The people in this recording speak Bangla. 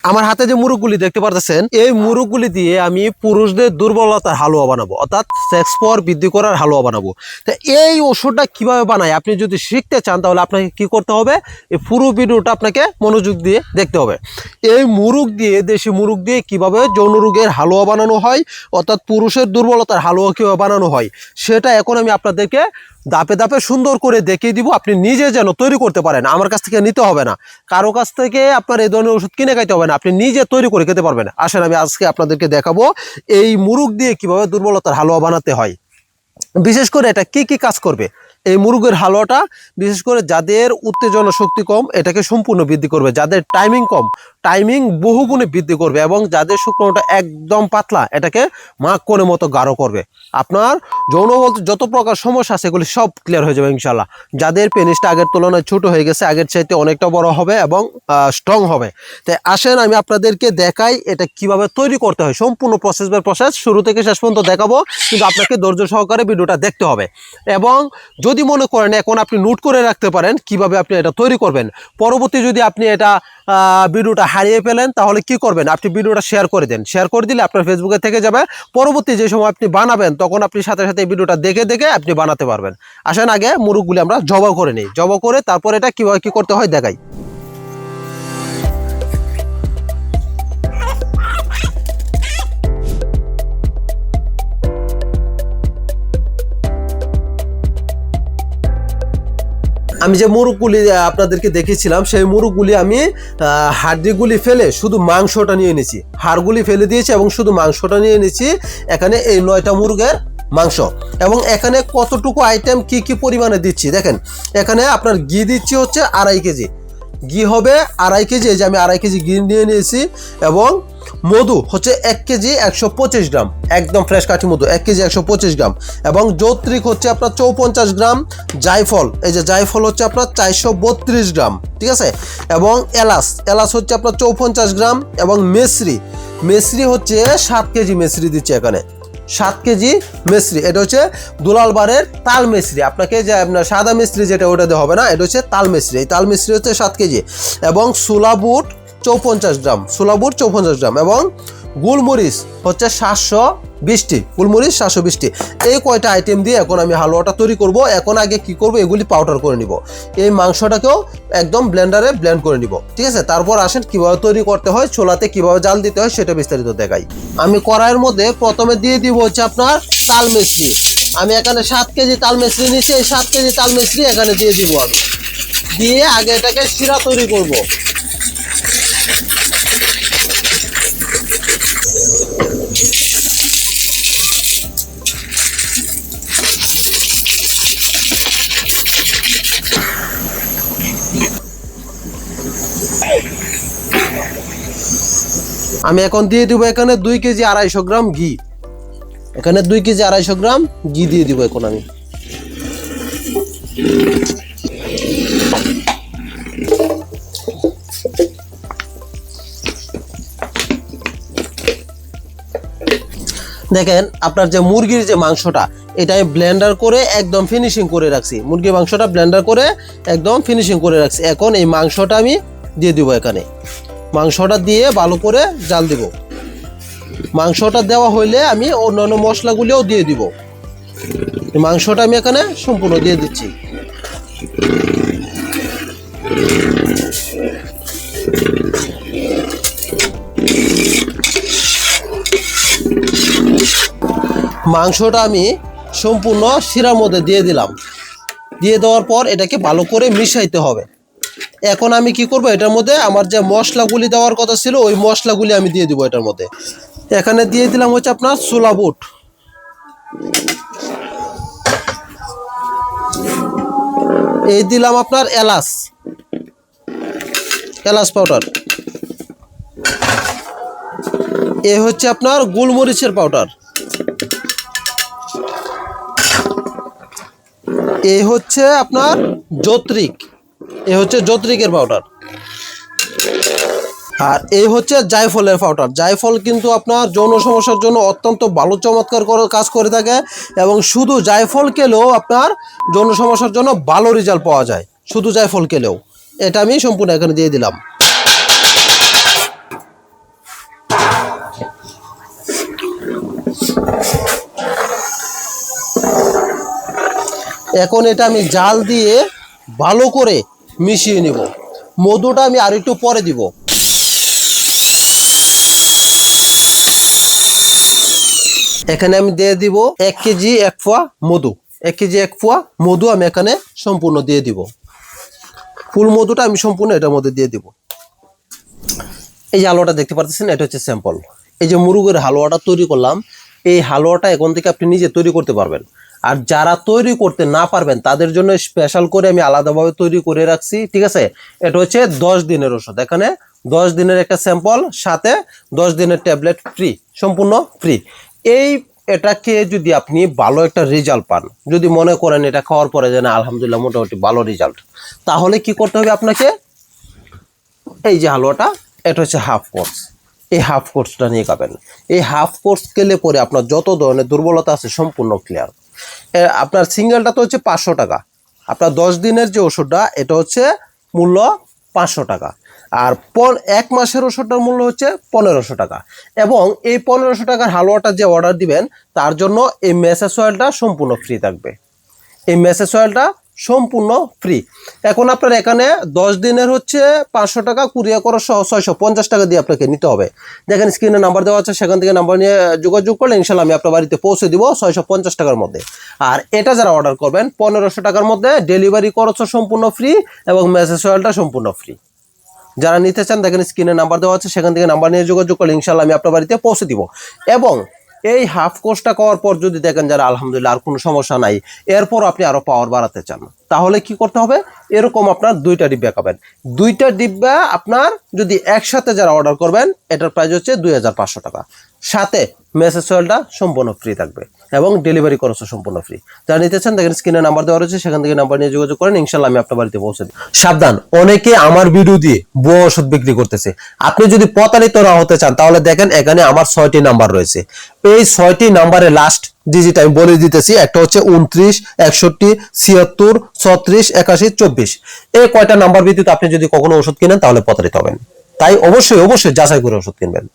আমার হাতে যে মুরগগুলি দেখতে পারতেছেন, এই মুরগগুলি দিয়ে আমি পুরুষদের দুর্বলতার হালুয়া বানাবো, অর্থাৎ সেক্স পাওয়ার বৃদ্ধি করার হালুয়া বানাবো। তো এই ওষুধটা কিভাবে বানায় আপনি যদি শিখতে চান, তাহলে আপনাকে কি করতে হবে, এই পুরো ভিডিওটা আপনাকে মনোযোগ দিয়ে দেখতে হবে। এই মুরগ দিয়ে, দেশি মুরগ দিয়ে কিভাবে যৌন রোগের হালুয়া বানানো হয়, অর্থাৎ পুরুষের দুর্বলতার হালুয়া কিভাবে বানানো হয়, সেটা এখন আমি আপনাদেরকে ধাপে ধাপে সুন্দর করে দেখিয়ে দিব। আপনি নিজে যেন তৈরি করতে পারেন, আমার কাছ থেকে নিতে হবে না, কারো কাছ থেকে আপনার এই ধরনের ওষুধ কিনে খাইতে হবে না, আপনি নিজে তৈরি করে খেতে পারবেন। আসেন আমি আজকে আপনাদেরকে দেখাবো এই মুরগ দিয়ে কিভাবে দুর্বলতার হালুয়া বানাতে হয়। বিশেষ করে এটা কি কি কাজ করবে, এই মুরগের হালুয়াটা বিশেষ করে যাদের উত্তেজনা শক্তি কম, এটাকে সম্পূর্ণ বৃদ্ধি করবে। যাদের টাইমিং কম, টাইমিং বহুগুণে বৃদ্ধি করবে। এবং যাদের শুক্রাণুটা একদম পাতলা, এটাকে মাখনের মতো গাঢ় করবে। আপনার যৌন বলতে যত প্রকার সমস্যা আছে এগুলি সব ক্লিয়ার হয়ে যাবে ইনশাল্লাহ। যাদের পেনিসটা আগের তুলনায় ছোট হয়ে গেছে, আগের চাইতে অনেকটা বড় হবে এবং স্ট্রং হবে। তাই আসেন আমি আপনাদেরকে দেখাই এটা কিভাবে তৈরি করতে হয়। সম্পূর্ণ প্রসেস বাই প্রসেস শুরু থেকে শেষ পর্যন্ত দেখাবো, কিন্তু আপনাকে ধৈর্য সহকারে ভিডিওটা দেখতে হবে। এবং যদি মনে করেন এখন আপনি নোট করে রাখতে পারেন কিভাবে আপনি এটা তৈরি করবেন, পরবর্তী যদি আপনি এটা ভিডিওটা হারিয়ে ফেলেন, তাহলে কি করবেন, আপনি ভিডিওটা শেয়ার করে দেন। শেয়ার করে দিলে আপনার ফেসবুকে থেকে যাবে। পরবর্তী যে সময় আপনি বানাবেন, তখন আপনি সাথে সাথে এই ভিডিওটা দেখে দেখে আপনি বানাতে পারবেন। আসেন আগে মুরগগুলি আমরা জবাই করে নিই। জবাই করে তারপর এটা কিভাবে কি করতে হয় দেখাই। আমি যে মুরগগুলি আপনাদেরকে দেখিয়েছিলাম, সেই মুরগগুলি আমি হাড্ডিগুলি ফেলে শুধু মাংসটা নিয়ে নিয়েছি, হাড়গুলি ফেলে দিয়েছি এবং শুধু মাংসটা নিয়ে নিয়েছি। এখানে এই 9টা মুরগের মাংস। এবং এখানে কতটুকু আইটেম কি কি পরিমাণে দিচ্ছি দেখেন। এখানে আপনার ঘি দিচ্ছি হচ্ছে 2.5 কেজি, ঘি হবে 2.5 কেজি। এই যে আমি 2.5 কেজি ঘি নিয়ে নিয়েছি। এবং মধু হচ্ছে 1 কেজি 125 গ্রাম, একদম ফ্রেশ কাঠি মধু 1 কেজি 125 গ্রাম। এবং যৌত্রিক হচ্ছে আপনার 54 গ্রাম। জায়ফল, এই যে জায়ফল হচ্ছে আপনার 432 গ্রাম, ঠিক আছে। এবং এলাচ হচ্ছে আপনার 54 গ্রাম। এবং মেসরি হচ্ছে 7 কেজি মেসরি দিচ্ছে এখানে, 7 কেজি মেসরি। এটা হচ্ছে দুলাল বারের তাল মেসরি। আপনাকে যে আপনার সাদা মেসরি যেটা ওটা দেওয়া হবে না, এটা হচ্ছে তাল মেসরি। এই তাল মেসরি হচ্ছে 7 কেজি। এবং ছোলা বুট 54 গ্রাম, ছোলা বুট 54 গ্রাম। এবং গোলমরিচ হচ্ছে 720টি, গোলমরিচ 720টি। এই কয়টা আইটেম দিয়ে এখন আমি হালুয়াটা তৈরি করব। এখন আগে কি করব, এগুলি পাউডার করে নিব। এই মাংসটাকেও একদম ব্লেন্ডারে ব্লেন্ড করে নিব, ঠিক আছে। তারপর আসেন কিভাবে তৈরি করতে হয়, ছোলাতে কিভাবে জাল দিতে হয় সেটা বিস্তারিত দেখাই। আমি কড়াইয়ের মধ্যে প্রথমে দিয়ে দিব হচ্ছে আপনার তাল মিশ্রি। আমি এখানে 7 কেজি তাল মিশ্রি নিচ্ছি। এই 7 কেজি তাল মিশ্রি এখানে দিয়ে দিব। আমি দিয়ে আগে এটাকে শিরা তৈরি করব। আমি এখন দিয়ে দিব এখানে 2 কেজি 250 গ্রাম ঘি। এখানে 2 কেজি 250 গ্রাম ঘি দিয়ে দিব এখন আমি। দেখেন আপনার যে মুরগির যে মাংসটা, এটা আমি ব্লেন্ডার করে একদম ফিনিশিং করে রাখছি। মুরগির মাংসটা ব্লেন্ডার করে একদম ফিনিশিং করে রাখছি। এখন এই মাংসটা আমি দিয়ে দিব এখানে। মাংসটা দিয়ে ভালো করে জাল দিব। মাংসটা দেওয়া হইলে আমি অন্যান্য মশলাগুলিও দিয়ে দিব। মাংসটা আমি এখানে সম্পূর্ণ দিয়ে দিচ্ছি। মাংসটা আমি সম্পূর্ণ শিরার মধ্যে দিয়ে দিলাম। দিয়ে দেওয়ার পর এটাকে ভালো করে মিশাইতে হবে। এখন আমি কি করব, এটার মধ্যে আমার যে মশলাগুলি দেওয়ার কথা ছিল, ওই মশলাগুলি আমি দিয়ে দিব এটার মধ্যে। এখানে দিয়ে দিলাম হচ্ছে আপনার ছোলা বুট, এই দিলাম আপনার এলাচ পাউডার, এ হচ্ছে আপনার গোলমরিচের পাউডার, এই হচ্ছে আপনার যৌত্রিকের পাউডার, আর এই হচ্ছে জায়ফলের পাউডার। জায়ফল কিন্তু আপনার যৌন সমস্যার জন্য অত্যন্ত ভালো চমৎকার কাজ করে থাকে। এবং শুধু জায়ফল খেলেও আপনার যৌন সমস্যার জন্য ভালো রেজাল্ট পাওয়া যায়, শুধু জায়ফল খেলেও। এটা আমি সম্পূর্ণ এখানে দিয়ে দিলাম। এখন এটা আমি জাল দিয়ে ভালো করে মিশিয়ে নিব। মধুটা আমি আর একটু পরে দিব। এখানে আমি দিয়ে দিব 1 কেজি 1 পোয়া মধু। 1 কেজি 1 পোয়া মধু আমি এখানে সম্পূর্ণ দিয়ে দিব। ফুল মধুটা আমি সম্পূর্ণ এটার মধ্যে দিয়ে দিব। এই যে হালুয়াটা দেখতে পাচ্ছেন, এটা হচ্ছে স্যাম্পল। এই যে মুরগের হালুয়াটা তৈরি করলাম, এই হালুয়াটা এখন থেকে আপনি নিজে তৈরি করতে পারবেন। আর যারা তৈরি করতে না পারবেন তাদের জন্য স্পেশাল করে আমি আলাদাভাবে তৈরি করে রাখছি, ঠিক আছে। এটা হচ্ছে 10 দিনের ওষুধ। এখানে 10 দিনের একটা স্যাম্পল, সাথে 10 দিনের ট্যাবলেট ফ্রি, সম্পূর্ণ ফ্রি। এটাকে যদি আপনি ভালো একটা রেজাল্ট পান, যদি মনে করেন এটা খাওয়ার পরে যে না আলহামদুলিল্লাহ মোটামুটি ভালো রেজাল্ট, তাহলে কি করতে হবে আপনাকে? এই যে হালুয়াটা, এটা হচ্ছে হাফ কোর্স। এই হাফ কোর্সটা নিয়ে খাবেন। এই হাফ কোর্স খেলে পরে আপনার যত ধরনের দুর্বলতা আছে সম্পূর্ণ ক্লিয়ার। আপনার সিঙ্গেলটা তো হচ্ছে 500 টাকা। আপনার 10 দিনের যে ওষুধটা, এটা হচ্ছে মূল্য 500 টাকা। আর 1 মাসের ওষুধটার মূল্য হচ্ছে 1500 টাকা। এবং এই 1500 টাকার হালুয়াটা যে অর্ডার দিবেন, তার জন্য এই মেসেজ অয়েলটা সম্পূর্ণ ফ্রি থাকবে। এই মেসেজ অয়েলটা সম্পূর্ণ ফ্রি। এখন আপনার এখানে 10 দিনের হচ্ছে 500 টাকা, কুরিয়ার করা সহ 650 টাকা দিয়ে আপনাকে নিতে হবে। দেখেন স্ক্রিনে নাম্বার দেওয়া আছে, সেখান থেকে নাম্বার নিয়ে যোগাযোগ করলে ইনশাল্লাহ আমি আপনার বাড়িতে পৌঁছে দিব 650 টাকার মধ্যে। আর এটা যারা অর্ডার করবেন 1500 টাকার মধ্যে, ডেলিভারি খরচ সম্পূর্ণ ফ্রি এবং মেসেজ অয়েলটা সম্পূর্ণ ফ্রি। যারা নিতে চান দেখেন স্ক্রিনে নাম্বার দেওয়া আছে, সেখান থেকে নাম্বার নিয়ে যোগাযোগ করলে ইনশাল্লাহ আমি আপনার বাড়িতে পৌঁছে দিব। এবং এই হাফ কোর্সটা খাওয়ার পর যদি দেখেন যারা আলহামদুলিল্লাহ আর কোনো সমস্যা নাই, এরপর আপনি আরো পাওয়ার বাড়াতে চান, তাহলে কি করতে হবে? এরকম আপনার 2টা ডিব্বা খাবেন। 2টা ডিব্বা আপনার যদি একসাথে যারা অর্ডার করবেন, এটার প্রাইস হচ্ছে 2500 টাকা। সাথে মেসেজ অয়েলটা সম্পূর্ণ ফ্রি থাকবে এবং ডেলিভারি খরচও সম্পূর্ণ ফ্রি। যারা নিতে চান দেখেন স্ক্রিনে নাম্বার দেওয়া রয়েছে, সেখান থেকে নাম্বার নিয়ে যোগাযোগ করেন, ইনশাল্লাহ আমি আপনার বাড়িতে পৌঁছে দিই। সাবধান, অনেকে আমার ভিডিও দিয়ে ভুয়া ওষুধ বিক্রি করতেছে। আপনি যদি প্রতারিত না হতে চান তাহলে দেখেন এখানে আমার 6টি নাম্বার রয়েছে। এই 6টি নাম্বারে লাস্ট ডিজিট আমি বলে দিতেছি। একটা হচ্ছে 29, 61, 76, 36, 81, 24। এই কয়টা নাম্বার ভিত্তিতে আপনি যদি কখনো ওষুধ কিনেন তাহলে প্রতারিত হবেন। তাই অবশ্যই যাচাই করে ওষুধ কিনবেন।